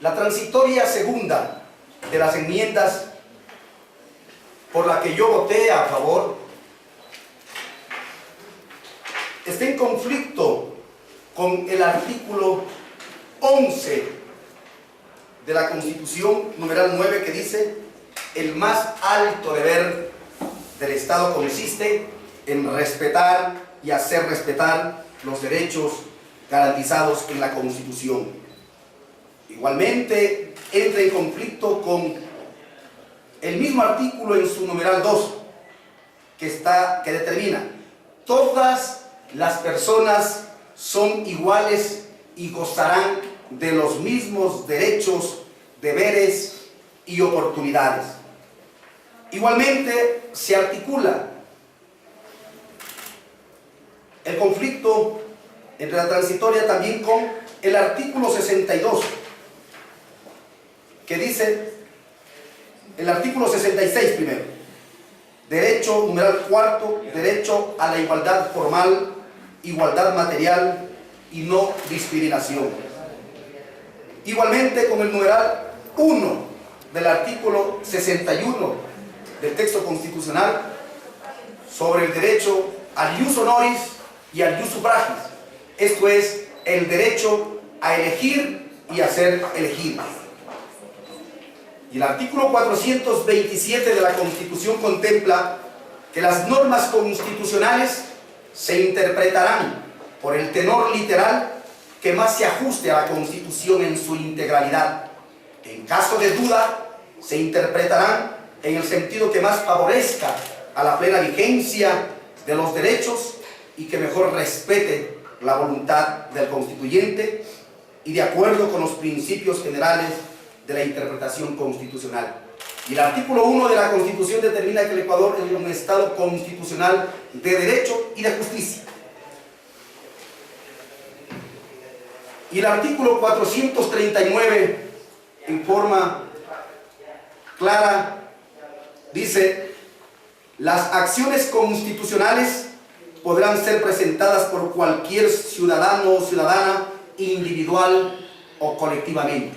La transitoria segunda de las enmiendas por la que yo voté a favor está en conflicto con el artículo 11 de la Constitución, numeral 9, que dice: el más alto deber del Estado consiste en respetar y hacer respetar los derechos garantizados en la Constitución. Igualmente entra en conflicto con el mismo artículo en su numeral 2, que determina: todas las personas son iguales y gozarán de los mismos derechos, deberes y oportunidades. Igualmente se articula el conflicto entre la transitoria también con el artículo 62, que dice, el artículo 66 primero: derecho, numeral cuarto, derecho a la igualdad formal, igualdad material y no discriminación. Igualmente con el numeral 1 del artículo 61 del texto constitucional sobre el derecho al ius honoris y al ius suffragis, esto es, el derecho a elegir y a ser elegido. Y el artículo 427 de la Constitución contempla que las normas constitucionales se interpretarán por el tenor literal que más se ajuste a la Constitución en su integralidad. En caso de duda, se interpretarán en el sentido que más favorezca a la plena vigencia de los derechos y que mejor respete la voluntad del constituyente y de acuerdo con los principios generales de la interpretación constitucional. Y el artículo 1 de la Constitución determina que el Ecuador es un Estado constitucional de derecho y de justicia. Y el artículo 439, en forma clara, dice: las acciones constitucionales podrán ser presentadas por cualquier ciudadano o ciudadana, individual o colectivamente.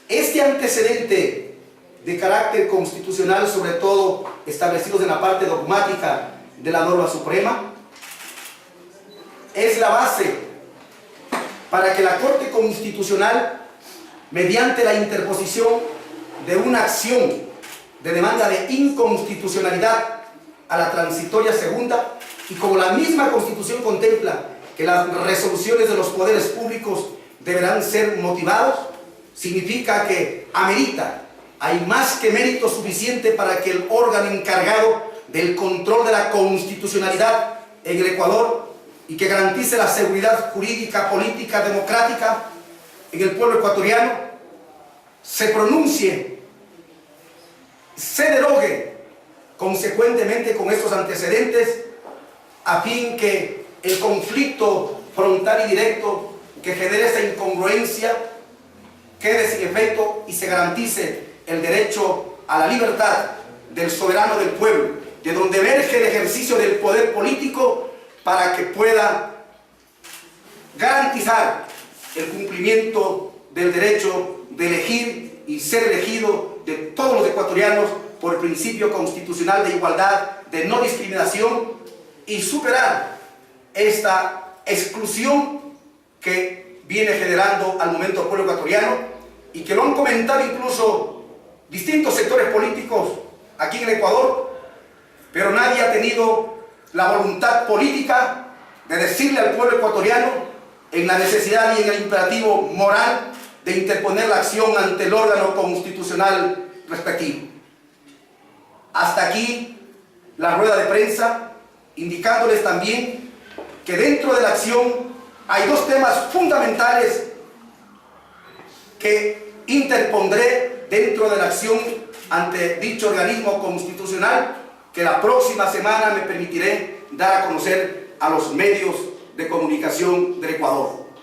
Este antecedente de carácter constitucional, sobre todo establecidos en la parte dogmática de la norma suprema, es la base para que la Corte Constitucional, mediante la interposición de una acción de demanda de inconstitucionalidad a la transitoria segunda, y como la misma Constitución contempla que las resoluciones de los poderes públicos deberán ser motivados, significa que amerita, hay más que mérito suficiente para que el órgano encargado del control de la constitucionalidad en el Ecuador y que garantice la seguridad jurídica, política, democrática en el pueblo ecuatoriano, se pronuncie, se derogue consecuentemente con estos antecedentes, a fin que el conflicto frontal y directo que genere esa incongruencia quede sin efecto y se garantice el derecho a la libertad del soberano del pueblo, de donde emerge el ejercicio del poder político, para que pueda garantizar el cumplimiento del derecho de elegir y ser elegido de todos los ecuatorianos por el principio constitucional de igualdad, de no discriminación, y superar esta exclusión que viene generando al momento el pueblo ecuatoriano y que lo han comentado incluso distintos sectores políticos aquí en el Ecuador, pero nadie ha tenido la voluntad política de decirle al pueblo ecuatoriano en la necesidad y en el imperativo moral de interponer la acción ante el órgano constitucional respectivo. Hasta aquí la rueda de prensa, indicándoles también que dentro de la acción hay dos temas fundamentales que interpondré dentro de la acción ante dicho organismo constitucional, que la próxima semana me permitiré dar a conocer a los medios de comunicación del Ecuador.